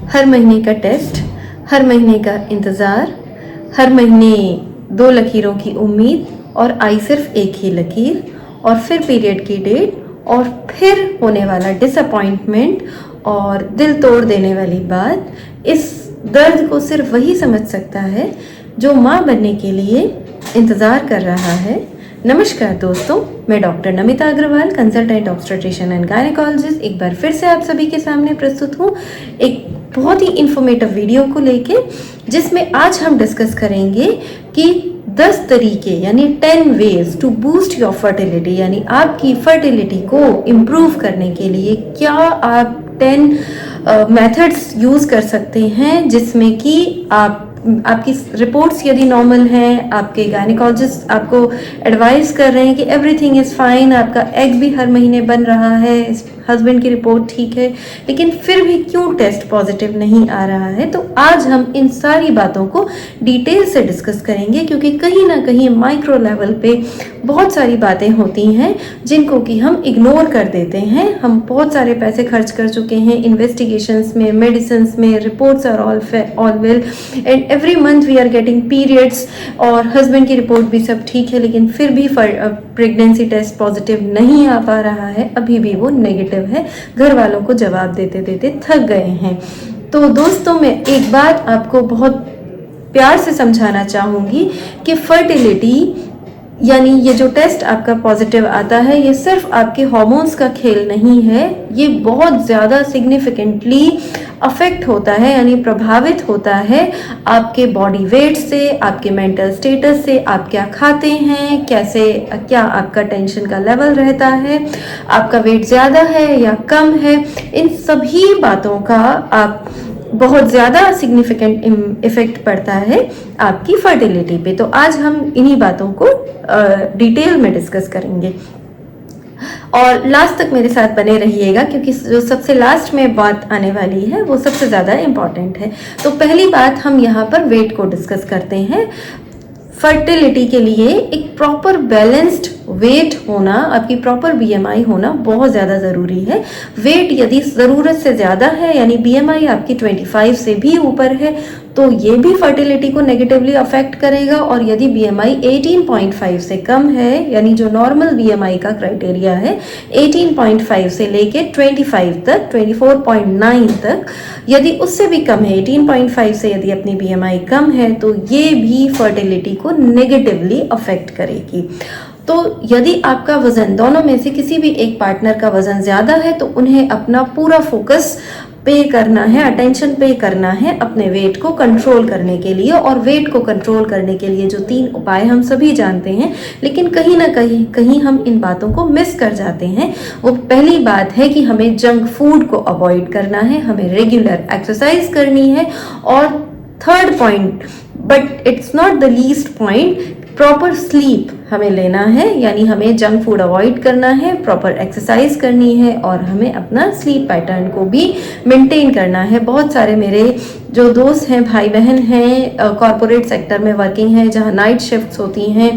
हर महीने का टेस्ट, हर महीने का इंतज़ार, हर महीने 2 लकीरों की उम्मीद और आई सिर्फ एक ही लकीर, और फिर पीरियड की डेट, और फिर होने वाला डिसअपॉइंटमेंट और दिल तोड़ देने वाली बात। इस दर्द को सिर्फ वही समझ सकता है जो माँ बनने के लिए इंतज़ार कर रहा है। नमस्कार दोस्तों, मैं doctor Namita Agrawal, consultant obstetrician and gynaecologist, एक बार फिर से आप सभी के सामने प्रस्तुत हूँ एक बहुत ही इंफॉर्मेटिव वीडियो को लेके, जिसमें आज हम डिस्कस करेंगे कि 10 तरीके यानी 10 ways to boost your fertility, यानी आपकी फर्टिलिटी को इम्प्रूव करने के लिए क्या आप 10 मेथड्स यूज़ कर सकते हैं, जिसमें कि आपकी रिपोर्ट्स यदि नॉर्मल हैं, आपके गायनेकोलॉजिस्ट आपको एडवाइस कर रहे हैं कि एवरीथिंग इज़ फाइन, आपका एग भी हर महीने बन रहा है, हस्बैंड की रिपोर्ट ठीक है, लेकिन फिर भी क्यों टेस्ट पॉजिटिव नहीं आ रहा है। तो आज हम इन सारी बातों को डिटेल से डिस्कस करेंगे, क्योंकि कहीं ना कहीं माइक्रो लेवल पे बहुत सारी बातें होती हैं जिनको कि हम इग्नोर कर देते हैं। हम बहुत सारे पैसे खर्च कर चुके हैं इन्वेस्टिगेशंस में, मेडिसिन में, reports are all well and every month we are getting periods, और हस्बैंड की रिपोर्ट भी सब ठीक है, लेकिन फिर भी प्रेगनेंसी टेस्ट पॉजिटिव नहीं आ पा रहा है, अभी भी वो नेगेटिव है। घर वालों को जवाब देते देते थक गए हैं। तो दोस्तों, मैं एक बात आपको बहुत प्यार से समझाना चाहूँगी कि फर्टिलिटी यानी ये जो टेस्ट आपका पॉजिटिव आता है, ये सिर्फ आपके हार्मोन्स का खेल नहीं है, ये बहुत ज़्यादा सिग्निफिकेंटली अफेक्ट होता है, यानी प्रभावित होता है आपके बॉडी वेट से, आपके मेंटल स्टेटस से, आप क्या खाते हैं, कैसे, क्या आपका टेंशन का लेवल रहता है, आपका वेट ज़्यादा है या कम है, इन सभी बातों का आप बहुत ज़्यादा सिग्निफिकेंट इफेक्ट पड़ता है आपकी फर्टिलिटी पे। तो आज हम इन्हीं बातों को डिटेल में डिस्कस करेंगे और लास्ट तक मेरे साथ बने रहिएगा, क्योंकि जो सबसे लास्ट में बात आने वाली है वो सबसे ज़्यादा इम्पॉर्टेंट है। तो पहली बात हम यहाँ पर वेट को डिस्कस करते हैं। फर्टिलिटी के लिए एक प्रॉपर बैलेंस्ड वेट होना, आपकी प्रॉपर बीएमआई होना बहुत ज़्यादा ज़रूरी है। वेट यदि ज़रूरत से ज़्यादा है, यानी बीएमआई आपकी 25 से भी ऊपर है, तो ये भी फर्टिलिटी को नेगेटिवली अफेक्ट करेगा। और यदि बीएमआई 18.5 से कम है, यानी जो नॉर्मल बीएमआई का क्राइटेरिया है 18.5 से लेके 25 तक, 24.9 तक, यदि उससे भी कम है, 18.5 से यदि अपनी बीएमआई कम है, तो ये भी फर्टिलिटी को नेगेटिवली अफेक्ट करेगी। तो यदि आपका वज़न, दोनों में से किसी भी एक पार्टनर का वज़न ज़्यादा है, तो उन्हें अपना पूरा फोकस पे करना है, अटेंशन पे करना है अपने वेट को कंट्रोल करने के लिए। और वेट को कंट्रोल करने के लिए जो 3 उपाय हम सभी जानते हैं, लेकिन कहीं ना कहीं हम इन बातों को मिस कर जाते हैं। वो पहली बात है कि हमें जंक फूड को अवॉइड करना है, हमें रेगुलर एक्सरसाइज करनी है, और third point, but it's not the least point, proper sleep हमें लेना है, यानी हमें जंक फूड अवॉइड करना है, प्रॉपर एक्सरसाइज करनी है, और हमें अपना स्लीप पैटर्न को भी मेंटेन करना है। बहुत सारे मेरे जो दोस्त हैं, भाई बहन हैं, कॉरपोरेट सेक्टर में वर्किंग हैं जहां नाइट शिफ्ट्स होती हैं,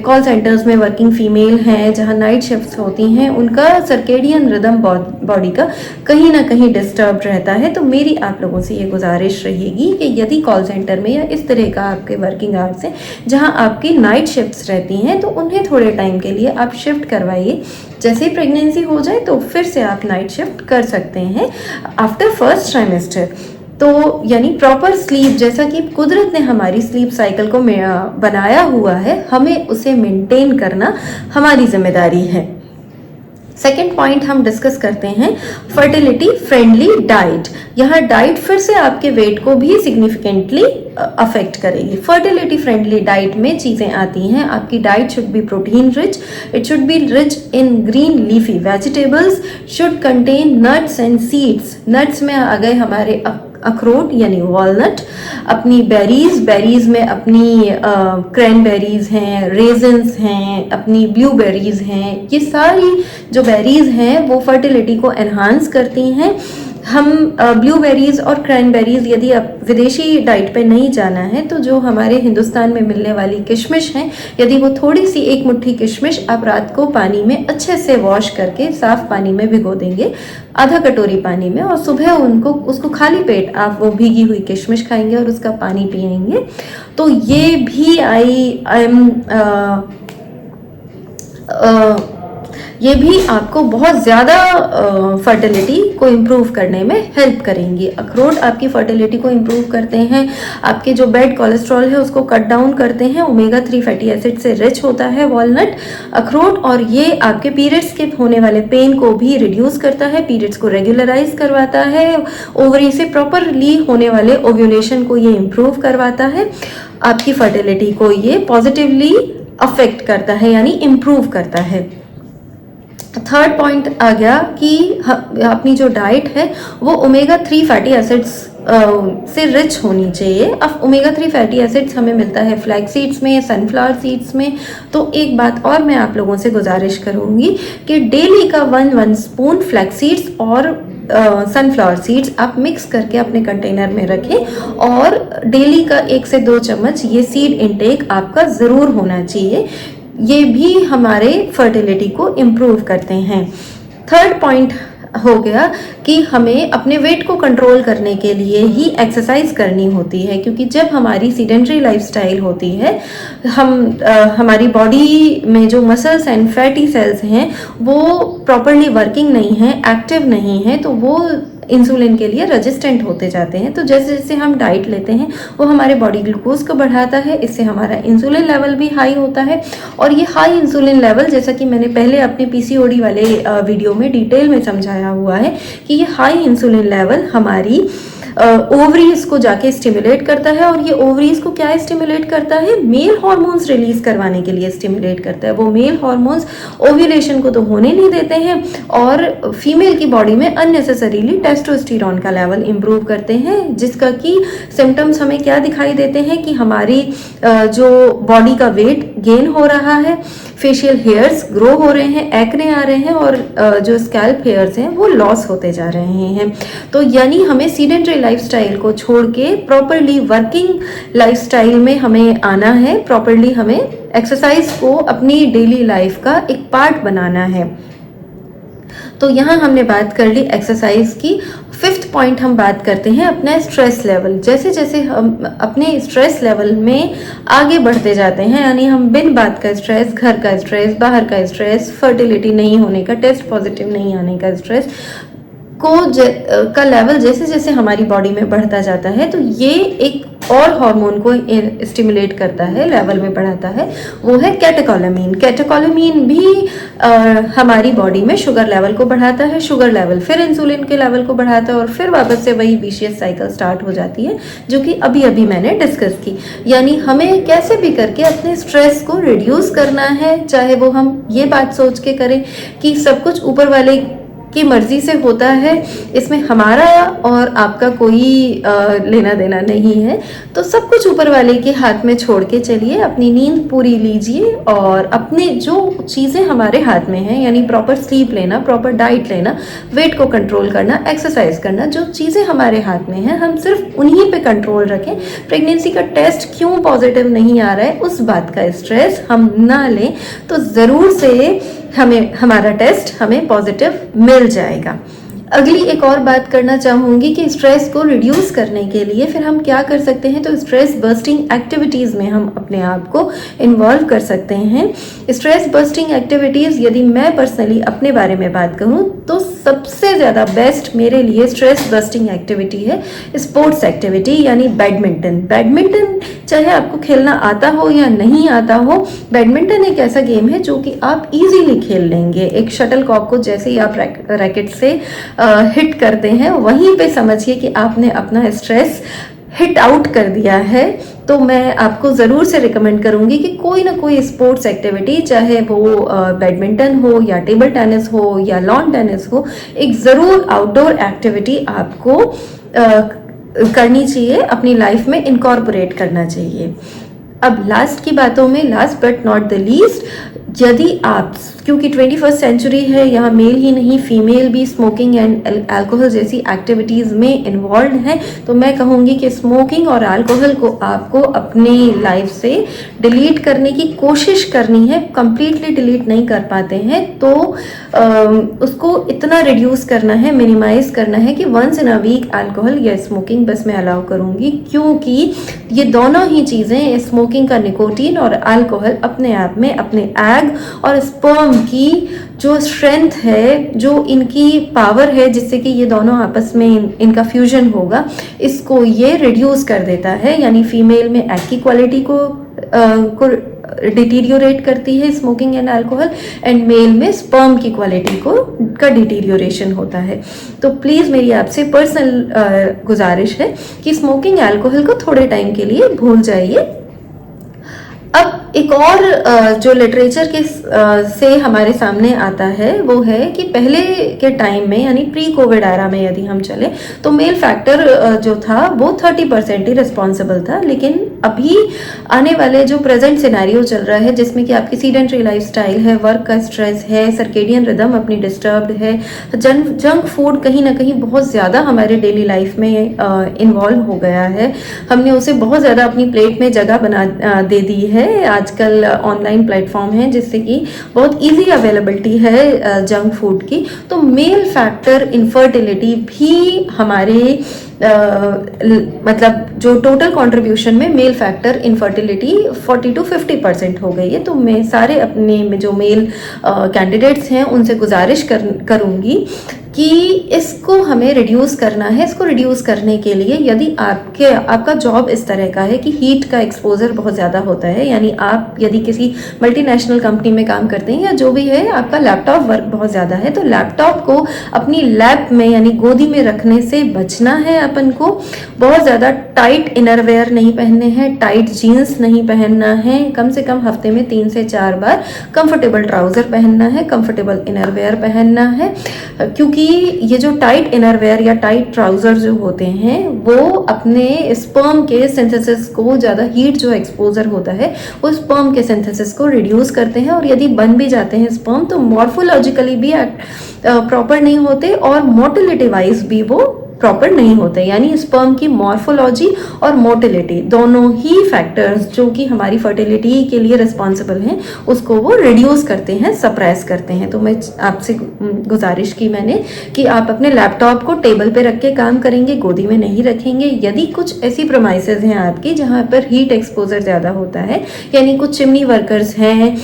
कॉल सेंटर्स में वर्किंग फीमेल हैं जहां नाइट शिफ्ट्स होती हैं, उनका सर्केडियन रिदम बॉडी का कहीं ना कहीं डिस्टर्ब रहता है। तो मेरी आप लोगों से ये गुजारिश रहेगी कि यदि कॉल सेंटर में या इस तरह का आपके वर्किंग आवर्स हैं जहां आपकी नाइट शिफ्ट्स रहती हैं, तो उन्हें थोड़े टाइम के लिए आप शिफ्ट करवाइए। जैसे ही प्रेगनेंसी हो जाए तो फिर से आप नाइट शिफ्ट कर सकते हैं आफ्टर फर्स्ट ट्राइमेस्टर। तो यानी प्रॉपर स्लीप, जैसा कि कुदरत ने हमारी स्लीप साइकिल को बनाया हुआ है, हमें उसे मेंटेन करना हमारी जिम्मेदारी है। सेकेंड पॉइंट हम डिस्कस करते हैं फर्टिलिटी फ्रेंडली डाइट। यहाँ डाइट फिर से आपके वेट को भी सिग्निफिकेंटली अफेक्ट करेगी। फर्टिलिटी फ्रेंडली डाइट में चीज़ें आती हैं, आपकी diet should be protein rich, it should be rich in green leafy vegetables, should contain nuts and seeds. Nuts में आ गए हमारे अखरोट यानी वॉलनट, अपनी बेरीज में अपनी क्रैनबेरीज हैं, रेजन्स हैं, अपनी ब्लूबेरीज हैं। ये सारी जो बेरीज हैं वो फर्टिलिटी को एनहांस करती हैं। हम ब्लूबेरीज और क्रैनबेरीज, यदि आप विदेशी डाइट पे नहीं जाना है तो जो हमारे हिंदुस्तान में मिलने वाली किशमिश हैं, यदि वो थोड़ी सी एक मुट्ठी किशमिश आप रात को पानी में अच्छे से वॉश करके साफ पानी में भिगो देंगे, आधा कटोरी पानी में, और सुबह उसको खाली पेट आप वो भीगी हुई किशमिश खाएंगे और उसका पानी पिएंगे, तो ये भी ये भी आपको बहुत ज़्यादा फर्टिलिटी को इम्प्रूव करने में हेल्प करेंगी। अखरोट आपकी फर्टिलिटी को इम्प्रूव करते हैं, आपके जो बैड कोलेस्ट्रॉल है उसको कट डाउन करते हैं, ओमेगा 3 फैटी एसिड से रिच होता है वॉलनट अखरोट, और ये आपके पीरियड्स के होने वाले पेन को भी रिड्यूस करता है, पीरियड्स को रेगुलराइज करवाता है, ओवरी से प्रॉपरली होने वाले ओव्यूलेशन को ये इम्प्रूव करवाता है, आपकी फर्टिलिटी को ये पॉजिटिवली अफेक्ट करता है यानी इम्प्रूव करता है। थर्ड पॉइंट आ गया कि अपनी जो डाइट है वो ओमेगा 3 फैटी एसिड्स से रिच होनी चाहिए। अब ओमेगा 3 फैटी एसिड्स हमें मिलता है फ्लैक्स सीड्स में, सनफ्लावर सीड्स में। तो एक बात और मैं आप लोगों से गुजारिश करूँगी कि डेली का 1 स्पून फ्लैक्स सीड्स और सनफ्लावर सीड्स आप मिक्स करके अपने कंटेनर में रखें, और डेली का 1 से 2 चम्मच ये सीड इनटेक आपका ज़रूर होना चाहिए। ये भी हमारे फर्टिलिटी को इम्प्रूव करते हैं। थर्ड पॉइंट हो गया कि हमें अपने वेट को कंट्रोल करने के लिए ही एक्सरसाइज करनी होती है, क्योंकि जब हमारी सीडेंट्री लाइफस्टाइल होती है, हमारी बॉडी में जो मसल्स एंड फैटी सेल्स हैं वो प्रॉपरली वर्किंग नहीं है, एक्टिव नहीं है, तो वो इंसुलिन के लिए रेजिस्टेंट होते जाते हैं। तो जैसे जैसे हम डाइट लेते हैं वो हमारे बॉडी ग्लूकोज को बढ़ाता है, इससे हमारा इंसुलिन लेवल भी हाई होता है, और ये हाई इंसुलिन लेवल, जैसा कि मैंने पहले अपने पीसीओडी वाले वीडियो में डिटेल में समझाया हुआ है कि ये हाई इंसुलिन लेवल हमारी ओवरीज को जाके स्टिमुलेट करता है, और ये ओवरीज को क्या स्टिमुलेट करता है, मेल हार्मोन्स रिलीज करवाने के लिए स्टिमुलेट करता है। वो मेल हार्मोन्स ओव्यूलेशन को तो होने नहीं देते हैं, और फीमेल की बॉडी में अननेसेसरीली टेस्टोस्टेरोन का लेवल इंप्रूव करते हैं, जिसका कि सिम्टम्स हमें क्या दिखाई देते हैं कि हमारी जो बॉडी का वेट गेन हो रहा है, फेशियल हेयर्स ग्रो हो रहे हैं, एक्ने आ रहे हैं, और जो स्कैल्प हेयर्स हैं वो लॉस होते जा रहे हैं। तो यानी हमें सीडेंटरी लाइफस्टाइल को छोड़ के प्रॉपरली वर्किंग लाइफस्टाइल में हमें आना है, प्रॉपरली हमें एक्सरसाइज को अपनी डेली लाइफ का एक पार्ट बनाना है। तो यहाँ हमने बात कर ली एक्सरसाइज की। फिफ्थ पॉइंट हम बात करते हैं अपना स्ट्रेस लेवल। जैसे जैसे हम अपने स्ट्रेस लेवल में आगे बढ़ते जाते हैं, यानी हम बिन बात का स्ट्रेस, घर का स्ट्रेस, बाहर का स्ट्रेस, फर्टिलिटी नहीं होने का, टेस्ट पॉजिटिव नहीं आने का स्ट्रेस का लेवल जैसे जैसे हमारी बॉडी में बढ़ता जाता है, तो ये एक और हार्मोन को स्टिमुलेट करता है, लेवल में बढ़ाता है, वो है कैटेकोलामीन। कैटेकोलामीन भी हमारी बॉडी में शुगर लेवल को बढ़ाता है, शुगर लेवल फिर इंसुलिन के लेवल को बढ़ाता है, और फिर वापस से वही विशियस साइकिल स्टार्ट हो जाती है, जो कि अभी अभी मैंने डिस्कस की। यानी हमें कैसे भी करके अपने स्ट्रेस को रिड्यूस करना है, चाहे वो हम ये बात सोच के करें कि सब कुछ ऊपर वाले की मर्जी से होता है, इसमें हमारा और आपका कोई लेना देना नहीं है, तो सब कुछ ऊपर वाले के हाथ में छोड़ के चलिए, अपनी नींद पूरी लीजिए, और अपने जो चीज़ें हमारे हाथ में हैं, यानी प्रॉपर स्लीप लेना, प्रॉपर डाइट लेना, वेट को कंट्रोल करना, एक्सरसाइज करना, जो चीज़ें हमारे हाथ में हैं हम सिर्फ उन्हीं पे कंट्रोल रखें। प्रेगनेंसी का टेस्ट क्यों पॉजिटिव नहीं आ रहा है उस बात का स्ट्रेस हम ना लें, तो ज़रूर से हमारा टेस्ट हमें पॉजिटिव मिल जाएगा। अगली एक और बात करना चाहूँगी कि स्ट्रेस को रिड्यूस करने के लिए फिर हम क्या कर सकते हैं, तो स्ट्रेस बस्टिंग एक्टिविटीज़ में हम अपने आप को इन्वॉल्व कर सकते हैं। स्ट्रेस बस्टिंग एक्टिविटीज़, यदि मैं पर्सनली अपने बारे में बात करूँ तो सबसे ज़्यादा बेस्ट मेरे लिए स्ट्रेस बस्टिंग एक्टिविटी है स्पोर्ट्स एक्टिविटी, यानी बैडमिंटन। बैडमिंटन चाहे आपको खेलना आता हो या नहीं आता हो, बैडमिंटन एक ऐसा गेम है जो कि आप इजीली खेल लेंगे। एक शटल कॉक को जैसे ही आप रैकेट से हिट करते हैं, वहीं पे समझिए कि आपने अपना स्ट्रेस हिट आउट कर दिया है। तो मैं आपको ज़रूर से रिकमेंड करूँगी कि कोई ना कोई स्पोर्ट्स एक्टिविटी, चाहे वो बैडमिंटन हो या टेबल टेनिस हो या लॉन टेनिस हो, एक ज़रूर आउटडोर एक्टिविटी आपको करनी चाहिए, अपनी लाइफ में इनकॉर्पोरेट करना चाहिए। अब लास्ट की बातों में, last but not the least, यदि आप, क्योंकि 21st सेंचुरी है, यहाँ मेल ही नहीं फीमेल भी स्मोकिंग एंड अल्कोहल जैसी एक्टिविटीज़ में इन्वॉल्व हैं। तो मैं कहूँगी कि स्मोकिंग और अल्कोहल को आपको अपनी लाइफ से डिलीट करने की कोशिश करनी है। कंप्लीटली डिलीट नहीं कर पाते हैं तो उसको इतना रिड्यूस करना है, मिनिमाइज करना है कि once in a week alcohol या स्मोकिंग बस मैं अलाउ करूँगी, क्योंकि ये दोनों ही चीज़ें, स्मोकिंग का निकोटीन और अल्कोहल अपने आप में अपने एग और स्पर्म की जो स्ट्रेंथ है, जो इनकी पावर है जिससे कि ये दोनों आपस में इनका फ्यूजन होगा, इसको ये रिड्यूस कर देता है। यानी फीमेल में एग की क्वालिटी को डिटीरियोरेट करती है smoking and alcohol, and male में स्पर्म की क्वालिटी का डिटीरियोरेशन होता है। तो प्लीज़ मेरी आपसे पर्सनल गुजारिश है कि स्मोकिंग अल्कोहल को थोड़े टाइम के लिए भूल जाइए। अब एक और जो लिटरेचर के से हमारे सामने आता है वो है कि पहले के टाइम में यानी प्री कोविड एरा में यदि हम चले तो मेल फैक्टर जो था वो 30% ही रिस्पॉन्सिबल था, लेकिन अभी आने वाले जो प्रेजेंट सिनेरियो चल रहा है जिसमें कि आपकी सीडेंट्री लाइफस्टाइल है, वर्क का स्ट्रेस है, सर्केडियन रिदम अपनी डिस्टर्ब्ड है, जंक फूड कहीं ना कहीं बहुत ज़्यादा हमारे डेली लाइफ में इन्वॉल्व हो गया है। हमने उसे बहुत ज़्यादा अपनी प्लेट में जगह बना दे दी है। आजकल ऑनलाइन प्लेटफॉर्म है जिससे कि बहुत इजी अवेलेबिलिटी है जंक फूड की। तो मेल फैक्टर इनफर्टिलिटी भी हमारे मतलब जो टोटल कंट्रीब्यूशन में मेल फैक्टर इनफर्टिलिटी 40 to 50% हो गई है। तो मैं सारे अपने में जो मेल कैंडिडेट्स हैं उनसे गुजारिश करूँगी कि इसको हमें रिड्यूस करना है। इसको रिड्यूस करने के लिए यदि आपका जॉब इस तरह का है कि हीट का एक्सपोजर बहुत ज़्यादा होता है, यानी आप यदि किसी मल्टीनेशनल कंपनी में काम करते हैं या जो भी है, आपका लैपटॉप वर्क बहुत ज़्यादा है, तो लैपटॉप को अपनी लैप में यानी गोदी में रखने से बचना है। अपन को बहुत ज़्यादा टाइट इनरवेयर नहीं पहनने हैं, टाइट जीन्स नहीं पहनना है, कम से कम हफ्ते में 3 से 4 बार कंफर्टेबल ट्राउज़र पहनना है, कंफर्टेबल इनरवेयर पहनना है, क्योंकि ये जो टाइट इनरवेयर या टाइट ट्राउजर जो होते हैं वो अपने स्पर्म के सिंथेसिस को, ज़्यादा हीट जो एक्सपोजर होता है वो स्पर्म के सिंथेसिस को रिड्यूस करते हैं, और यदि बन भी जाते हैं स्पर्म तो मॉर्फोलॉजिकली भी प्रॉपर नहीं होते और मोटिलिटी वाइज भी वो प्रॉपर नहीं होते। यानी स्पर्म की मॉर्फोलॉजी और मोटिलिटी दोनों ही फैक्टर्स जो कि हमारी फर्टिलिटी के लिए रिस्पॉन्सिबल हैं उसको वो रिड्यूस करते हैं, सप्रेस करते हैं। तो मैं आपसे गुजारिश की मैंने कि आप अपने लैपटॉप को टेबल पे रख के काम करेंगे, गोदी में नहीं रखेंगे। यदि कुछ ऐसी प्रोमाइसेस हैं आपकी जहाँ पर हीट एक्सपोजर ज़्यादा होता है, यानी कुछ चिमनी वर्कर्स हैं,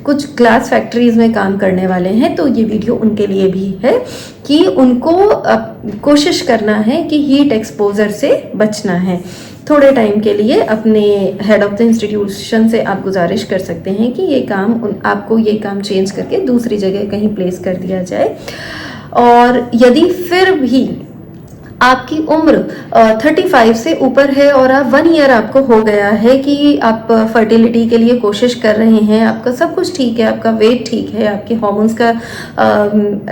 कुछ ग्लास फैक्ट्रीज में काम करने वाले हैं, तो ये वीडियो उनके लिए भी है कि उनको कोशिश करना है कि हीट एक्सपोजर से बचना है। थोड़े टाइम के लिए अपने हेड ऑफ द इंस्टीट्यूशन से आप गुजारिश कर सकते हैं कि ये काम आपको ये काम चेंज करके दूसरी जगह कहीं प्लेस कर दिया जाए। और यदि फिर भी आपकी उम्र 35 से ऊपर है और आप 1 ईयर आपको हो गया है कि आप फर्टिलिटी के लिए कोशिश कर रहे हैं, आपका सब कुछ ठीक है, आपका वेट ठीक है, आपके हार्मोन्स का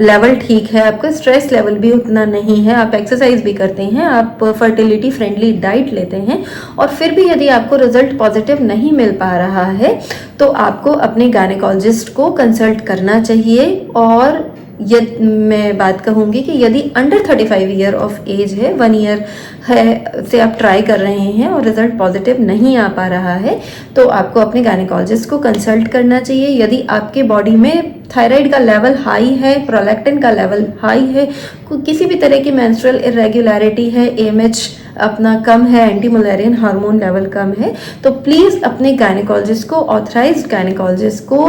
लेवल ठीक है, आपका स्ट्रेस लेवल भी उतना नहीं है, आप एक्सरसाइज भी करते हैं, आप फर्टिलिटी फ्रेंडली डाइट लेते हैं, और फिर भी यदि आपको रिजल्ट पॉजिटिव नहीं मिल पा रहा है तो आपको अपने गायनेकोलॉजिस्ट को कंसल्ट करना चाहिए। और मैं बात कहूँगी कि यदि अंडर 35 ईयर ऑफ एज है, 1 ईयर है से आप ट्राई कर रहे हैं और रिजल्ट पॉजिटिव नहीं आ पा रहा है, तो आपको अपने गायनेकोलॉजिस्ट को कंसल्ट करना चाहिए। यदि आपके बॉडी में थायराइड का लेवल हाई है, प्रोलैक्टिन का लेवल हाई है, किसी भी तरह की मेंस्ट्रुअल इरेगुलरिटी है, AMH अपना कम है, एंटी मुलेरियन हार्मोन लेवल कम है, तो प्लीज़ अपने गायनेकोलॉजिस्ट को, ऑथराइज्ड गायनेकोलॉजिस्ट को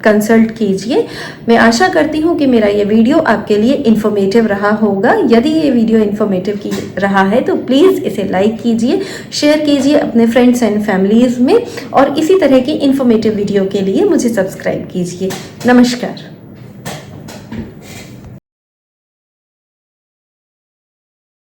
कंसल्ट कीजिए। मैं आशा करती हूँ कि मेरा ये वीडियो आपके लिए इन्फॉर्मेटिव रहा होगा। यदि ये वीडियो इन्फॉर्मेटिव रहा है तो प्लीज़ इसे लाइक कीजिए, शेयर कीजिए अपने फ्रेंड्स एंड फैमिलीज़ में, और इसी तरह की इन्फॉर्मेटिव वीडियो के लिए मुझे सब्सक्राइब कीजिए। नमस्कार।